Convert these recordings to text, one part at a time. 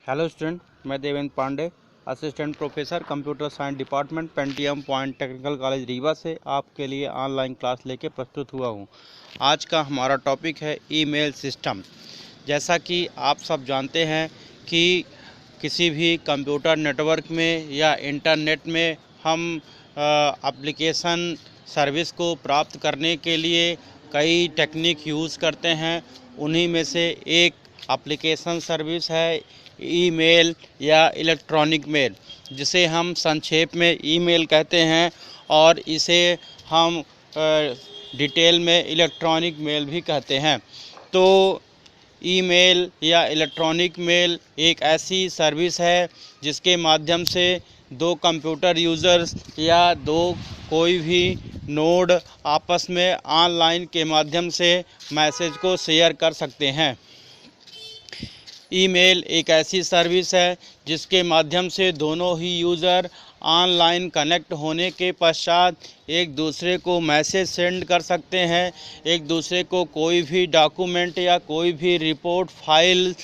Hello student, मैं Devendra Pandey, assistant professor computer science department Pentium Point Technical College Rewa से आपके लिए ऑनलाइन क्लास लेके प्रस्तुत हुआ हूँ। आज का हमारा टॉपिक है ईमेल सिस्टम। जैसा कि आप सब जानते हैं कि किसी भी कंप्यूटर नेटवर्क में या इंटरनेट में हम एप्लीकेशन सर्विस को प्राप्त करने के लिए कई टेक्निक यूज़ करते हैं। उन्हीं में से एक एप्लीकेशन सर्विस है ईमेल या इलेक्ट्रॉनिक मेल, जिसे हम संक्षेप में ईमेल कहते हैं और इसे हम डिटेल में इलेक्ट्रॉनिक मेल भी कहते हैं। तो ईमेल या इलेक्ट्रॉनिक मेल एक ऐसी सर्विस है जिसके माध्यम से दो कंप्यूटर यूज़र्स या दो कोई भी नोड आपस में ऑनलाइन के माध्यम से मैसेज को शेयर कर सकते हैं। ईमेल एक ऐसी सर्विस है जिसके माध्यम से दोनों ही यूज़र ऑनलाइन कनेक्ट होने के पश्चात एक दूसरे को मैसेज सेंड कर सकते हैं, एक दूसरे को कोई भी डॉक्यूमेंट या कोई भी रिपोर्ट फाइल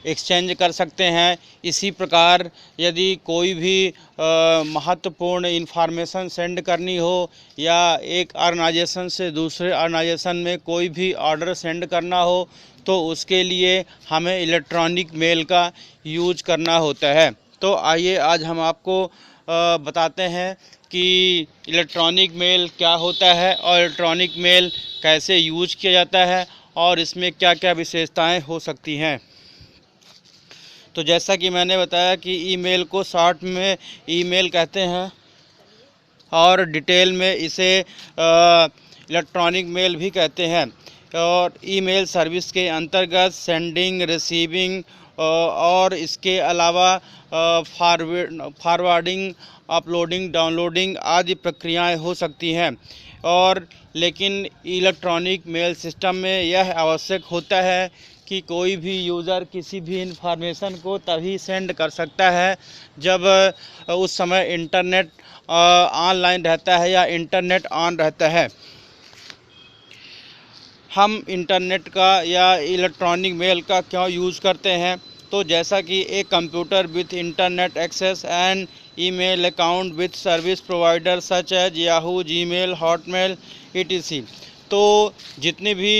एक्सचेंज कर सकते हैं। इसी प्रकार यदि कोई भी महत्वपूर्ण इन्फॉर्मेशन सेंड करनी हो या एक ऑर्गेनाइजेशन से दूसरे ऑर्गेनाइजेशन में कोई भी ऑर्डर सेंड करना हो तो उसके लिए हमें इलेक्ट्रॉनिक मेल का यूज करना होता है। तो आइए आज हम आपको बताते हैं कि इलेक्ट्रॉनिक मेल क्या होता है और इलेक्ट्रॉनिक मेल कैसे यूज किया जाता है और इसमें क्या क्या विशेषताएं हो सकती हैं। तो जैसा कि मैंने बताया कि ईमेल को शॉर्ट में ईमेल कहते हैं और डिटेल में इसे इलेक्ट्रॉनिक मेल भी कहते हैं। और ईमेल सर्विस के अंतर्गत सेंडिंग, रिसीविंग और इसके अलावा फॉरवर्डिंग, अपलोडिंग, डाउनलोडिंग आदि प्रक्रियाएं हो सकती हैं। और लेकिन इलेक्ट्रॉनिक मेल सिस्टम में यह आवश्यक होता है कि कोई भी यूज़र किसी भी इंफॉर्मेशन को तभी सेंड कर सकता है जब उस समय इंटरनेट ऑनलाइन रहता है या इंटरनेट ऑन रहता है। हम इंटरनेट का या इलेक्ट्रॉनिक मेल का क्यों यूज़ करते हैं? तो जैसा कि एक computer with internet access and email account with service provider such as Yahoo, Gmail, Hotmail etc। तो जितनी भी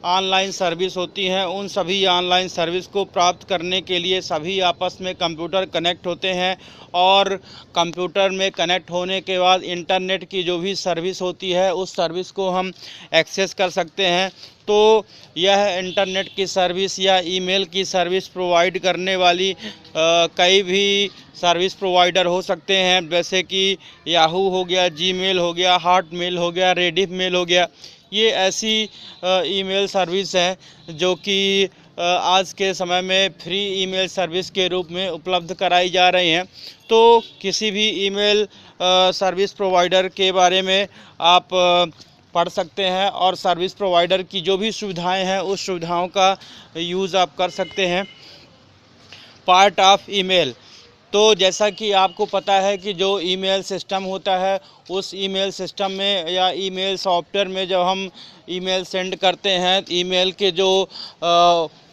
ऑनलाइन सर्विस होती हैं उन सभी ऑनलाइन सर्विस को प्राप्त करने के लिए सभी आपस में कंप्यूटर कनेक्ट होते हैं और कंप्यूटर में कनेक्ट होने के बाद इंटरनेट की जो भी सर्विस होती है उस सर्विस को हम एक्सेस कर सकते हैं। तो यह इंटरनेट की सर्विस या ईमेल की सर्विस प्रोवाइड करने वाली कई भी सर्विस प्रोवाइडर हो सकते हैं, जैसे कि याहू हो गया, जीमेल हो गया, हॉटमेल हो गया, रेडिफ मेल हो गया। ये ऐसी ईमेल सर्विस है जो कि आज के समय में फ्री ईमेल सर्विस के रूप में उपलब्ध कराई जा रही हैं। तो किसी भी ईमेल सर्विस प्रोवाइडर के बारे में आप पढ़ सकते हैं और सर्विस प्रोवाइडर की जो भी सुविधाएं हैं उस सुविधाओं का यूज़ आप कर सकते हैं। पार्ट ऑफ ईमेल, तो जैसा कि आपको पता है कि जो ईमेल सिस्टम होता है उस ईमेल सिस्टम में या ईमेल सॉफ्टवेयर में जब हम ईमेल सेंड करते हैं, ईमेल के जो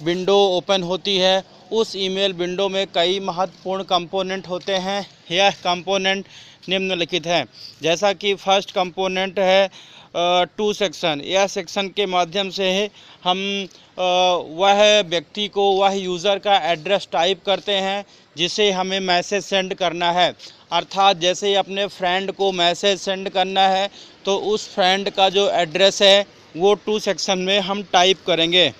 विंडो ओपन होती है उस ईमेल विंडो में कई महत्वपूर्ण कंपोनेंट होते हैं। यह कंपोनेंट निम्नलिखित हैं। जैसा कि फर्स्ट कंपोनेंट है टू सेक्शन। यह सेक्शन के माध्यम से हम वह व्यक्ति को, वह यूज़र का एड्रेस टाइप करते हैं जिसे हमें मैसेज सेंड करना है। अर्थात जैसे अपने फ्रेंड को मैसेज सेंड करना है तो उस फ्रेंड का जो एड्रेस है वो टू सेक्शन में हम टाइप करेंगे।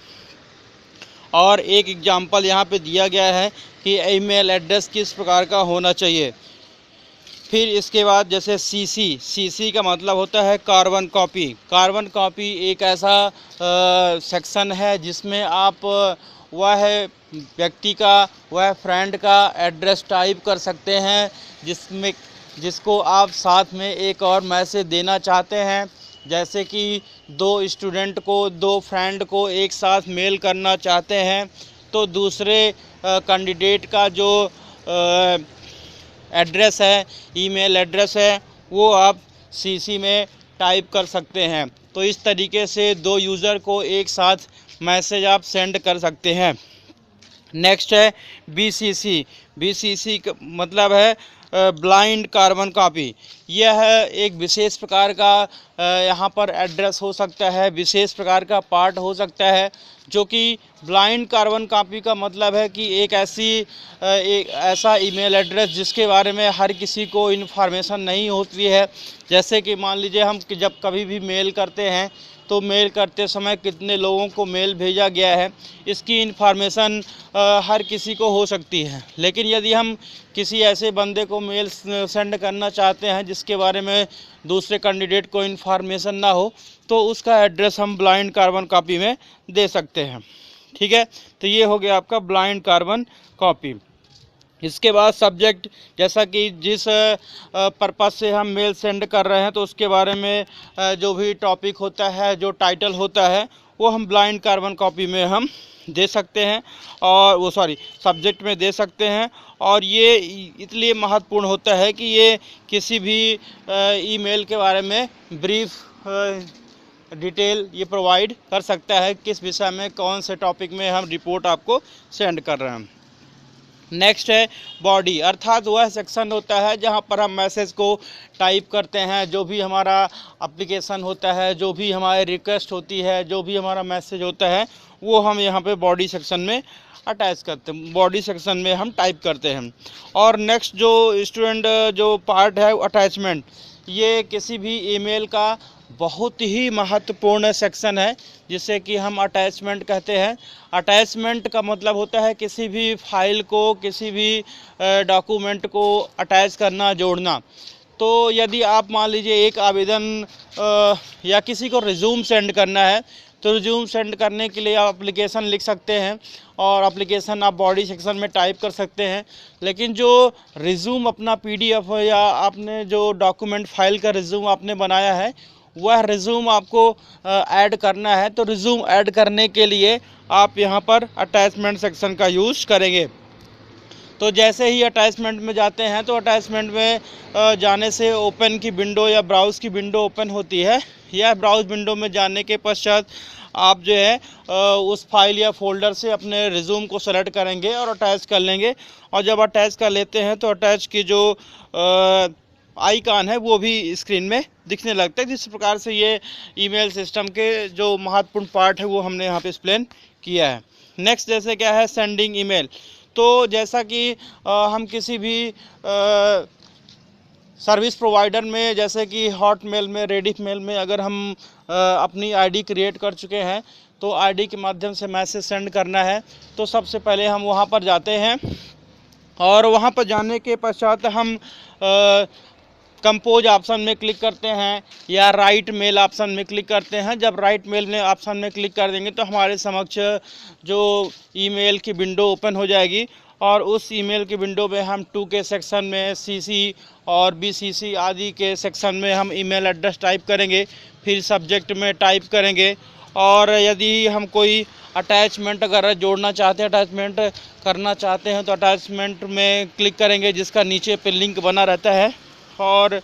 और एक एग्जांपल यहाँ पे दिया गया है कि ईमेल एड्रेस किस प्रकार का होना चाहिए। फिर इसके बाद जैसे सीसी का मतलब होता है कार्बन कॉपी। कार्बन कॉपी एक ऐसा सेक्शन है जिसमें आप वह व्यक्ति का, वह फ्रेंड का एड्रेस टाइप कर सकते हैं जिसको आप साथ में एक और मैसेज देना चाहते हैं। जैसे कि दो स्टूडेंट को, दो फ्रेंड को एक साथ मेल करना चाहते हैं तो दूसरे कैंडिडेट का जो एड्रेस है, ईमेल एड्रेस है, वो आप सीसी में टाइप कर सकते हैं। तो इस तरीके से दो यूज़र को एक साथ मैसेज आप सेंड कर सकते हैं। नेक्स्ट है BCC। BCC का मतलब है ब्लाइंड कार्बन कॉपी। यह एक विशेष प्रकार का यहाँ पर एड्रेस हो सकता है, विशेष प्रकार का पार्ट हो सकता है, जो कि ब्लाइंड कार्बन कॉपी का मतलब है कि एक ऐसा ईमेल एड्रेस जिसके बारे में हर किसी को इन्फॉर्मेशन नहीं होती है। जैसे कि मान लीजिए हम जब कभी भी मेल करते हैं तो मेल करते समय कितने लोगों को मेल भेजा गया है, इसकी इन्फॉर्मेशन हर किसी को हो सकती है। लेकिन यदि हम किसी ऐसे बंदे को मेल सेंड करना चाहते हैं जिसके बारे में दूसरे कैंडिडेट को इन्फॉर्मेशन ना हो, तो उसका एड्रेस हम ब्लाइंड कार्बन कॉपी में दे सकते हैं। ठीक है, तो ये हो गया आपका ब्लाइंड कार्बन कॉपी। इसके बाद सब्जेक्ट, जैसा कि जिस पर्पज़ से हम मेल सेंड कर रहे हैं तो उसके बारे में जो भी टॉपिक होता है, जो टाइटल होता है, वो हम ब्लाइंड कार्बन कॉपी में हम दे सकते हैं, और सब्जेक्ट में दे सकते हैं। और ये इसलिए महत्वपूर्ण होता है कि ये किसी भी ईमेल के बारे में ब्रीफ डिटेल ये प्रोवाइड कर सकता है, किस विषय में कौन से टॉपिक में हम रिपोर्ट आपको सेंड कर रहे हैं। नेक्स्ट है बॉडी, अर्थात वह सेक्शन होता है जहां पर हम मैसेज को टाइप करते हैं। जो भी हमारा एप्लीकेशन होता है, जो भी हमारी रिक्वेस्ट होती है, जो भी हमारा मैसेज होता है, वो हम यहाँ पे बॉडी सेक्शन में अटैच करते हैं, बॉडी सेक्शन में हम टाइप करते हैं। और नेक्स्ट जो स्टूडेंट जो पार्ट है अटैचमेंट, ये किसी भी ईमेल का बहुत ही महत्वपूर्ण सेक्शन है, जिसे कि हम अटैचमेंट कहते हैं। अटैचमेंट का मतलब होता है किसी भी फाइल को, किसी भी डॉक्यूमेंट को अटैच करना, जोड़ना। तो यदि आप मान लीजिए एक आवेदन या किसी को रिज्यूम सेंड करना है, तो रिज्यूम सेंड करने के लिए आप एप्लीकेशन लिख सकते हैं और एप्लीकेशन आप बॉडी सेक्शन में टाइप कर सकते हैं। लेकिन जो रिज्यूम अपना PDF या आपने जो डॉक्यूमेंट फाइल का रिज्यूम आपने बनाया है, वह रिज्यूम आपको ऐड करना है। तो रिज्यूम ऐड करने के लिए आप यहाँ पर अटैचमेंट सेक्शन का यूज़ करेंगे। तो जैसे ही अटैचमेंट में जाते हैं तो अटैचमेंट में जाने से ओपन की विंडो या ब्राउज़ की विंडो ओपन होती है। या ब्राउज़ विंडो में जाने के पश्चात आप जो है उस फाइल या फोल्डर से अपने रिज्यूम को सेलेक्ट करेंगे और अटैच कर लेंगे। और जब अटैच कर लेते हैं तो अटैच की जो आइकॉन है वो भी स्क्रीन में दिखने लगता है। जिस प्रकार से ये ईमेल सिस्टम के जो महत्वपूर्ण पार्ट है वो हमने यहाँ पे एक्सप्लेन किया है। नेक्स्ट जैसे क्या है सेंडिंग ईमेल। तो जैसा कि हम किसी भी सर्विस प्रोवाइडर में, जैसे कि हॉटमेल में, रेडिफ मेल में अगर हम अपनी आईडी क्रिएट कर चुके हैं, तो आईडी के माध्यम से मैसेज सेंड करना है, तो सबसे पहले हम वहाँ पर जाते हैं और वहाँ पर जाने के पश्चात हम कंपोज ऑप्शन में क्लिक करते हैं या राइट मेल ऑप्शन में क्लिक करते हैं। जब राइट मेल में ऑप्शन में क्लिक कर देंगे तो हमारे समक्ष जो ईमेल की विंडो ओपन हो जाएगी और उस ईमेल की विंडो में हम 2 के सेक्शन में CC और BCC आदि के सेक्शन में हम ईमेल एड्रेस टाइप करेंगे, फिर सब्जेक्ट में टाइप करेंगे। और यदि हम कोई अटैचमेंट अगर जोड़ना चाहते हैं, अटैचमेंट करना चाहते हैं, तो अटैचमेंट में क्लिक करेंगे जिसका नीचे पे लिंक बना रहता है। और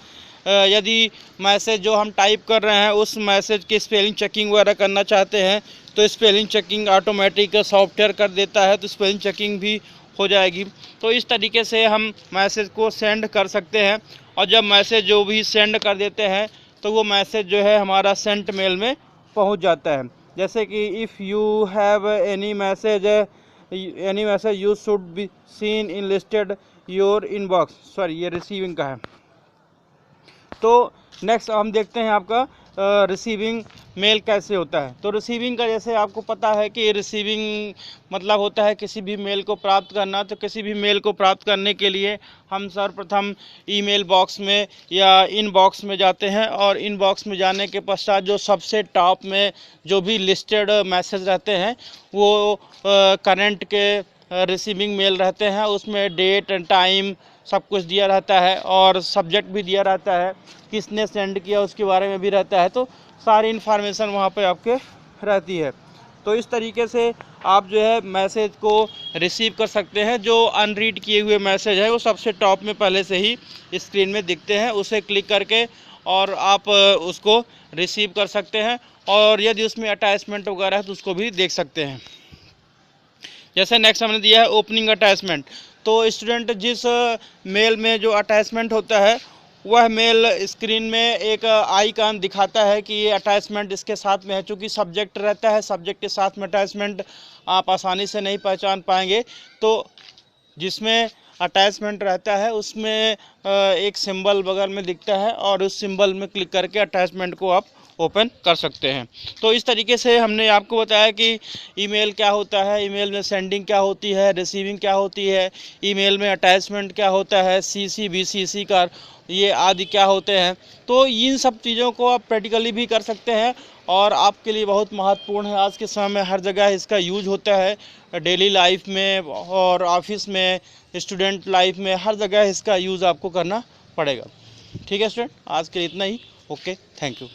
यदि मैसेज जो हम टाइप कर रहे हैं उस मैसेज की स्पेलिंग चेकिंग वगैरह करना चाहते हैं तो स्पेलिंग चेकिंग ऑटोमेटिक सॉफ्टवेयर कर देता है, तो स्पेलिंग चेकिंग भी हो जाएगी। तो इस तरीके से हम मैसेज को सेंड कर सकते हैं। और जब मैसेज जो भी सेंड कर देते हैं तो वो मैसेज जो है हमारा सेंट मेल में पहुंच जाता है। जैसे कि if you have any message you should be seen in listed your inbox. ये रिसीविंग का है। तो नेक्स्ट हम देखते हैं आपका रिसीविंग मेल कैसे होता है। तो रिसीविंग का जैसे आपको पता है कि रिसीविंग मतलब होता है किसी भी मेल को प्राप्त करना। तो किसी भी मेल को प्राप्त करने के लिए हम सर्वप्रथम ईमेल बॉक्स में या इनबॉक्स में जाते हैं और इनबॉक्स में जाने के पश्चात जो सबसे टॉप में जो भी लिस्टेड मैसेज रहते हैं वो करंट के रिसीविंग मेल रहते हैं। उसमें डेट एंड टाइम सब कुछ दिया रहता है और सब्जेक्ट भी दिया रहता है, किसने सेंड किया उसके बारे में भी रहता है। तो सारी इन्फॉर्मेशन वहाँ पे आपके रहती है। तो इस तरीके से आप जो है मैसेज को रिसीव कर सकते हैं। जो अनरीड किए हुए मैसेज है वो सबसे टॉप में पहले से ही स्क्रीन में दिखते हैं, उसे क्लिक करके और आप उसको रिसीव कर सकते हैं। और यदि उसमें अटैचमेंट वगैरह है तो उसको भी देख सकते हैं। जैसे नेक्स्ट हमने दिया है ओपनिंग अटैचमेंट। तो स्टूडेंट जिस मेल में जो अटैचमेंट होता है वह मेल स्क्रीन में एक आइकन दिखाता है कि ये अटैचमेंट इसके साथ में है। चूँकि सब्जेक्ट रहता है, सब्जेक्ट के साथ में अटैचमेंट आप आसानी से नहीं पहचान पाएंगे। तो जिसमें अटैचमेंट रहता है उसमें एक सिंबल बगल में दिखता है और उस सिंबल में क्लिक करके अटैचमेंट को आप ओपन कर सकते हैं। तो इस तरीके से हमने आपको बताया कि ईमेल क्या होता है, ईमेल में सेंडिंग क्या होती है, रिसीविंग क्या होती है, ईमेल में अटैचमेंट क्या होता है, सीसी बीसीसी का ये आदि क्या होते हैं। तो इन सब चीज़ों को आप प्रैक्टिकली भी कर सकते हैं और आपके लिए बहुत महत्वपूर्ण है। आज के समय में हर जगह इसका यूज होता है, डेली लाइफ में और ऑफिस में, स्टूडेंट लाइफ में, हर जगह इसका यूज़ आपको करना पड़ेगा। ठीक है स्टूडेंट, आज के लिए इतना ही। Okay, thank you.